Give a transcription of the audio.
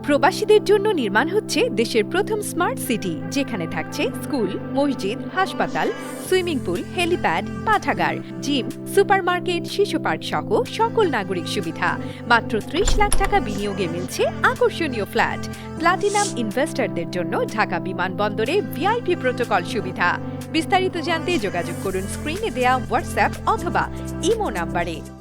প্রবাসীদের জন্য নির্মাণ হচ্ছে দেশের প্রথম স্মার্ট সিটি, যেখানে থাকছে স্কুল, মসজিদ, হাসপাতাল, সুইমিং পুল, হেলিপ্যাড, পাঠাগার, জিম, সুপারমার্কেট, শিশু পার্ক সহ সকল নাগরিক সুবিধা। মাত্র ৩০ লাখ টাকা বিনিয়োগে মিলছে আকর্ষণীয় ফ্ল্যাট। প্লাটিনাম ইনভেস্টরদের জন্য ঢাকা বিমানবন্দরে ভিআইপি প্রোটোকল সুবিধা। বিস্তারিত জানতে যোগাযোগ করুন স্ক্রিনে দেয়া হোয়াটসঅ্যাপ অথবা ইমো নাম্বারে।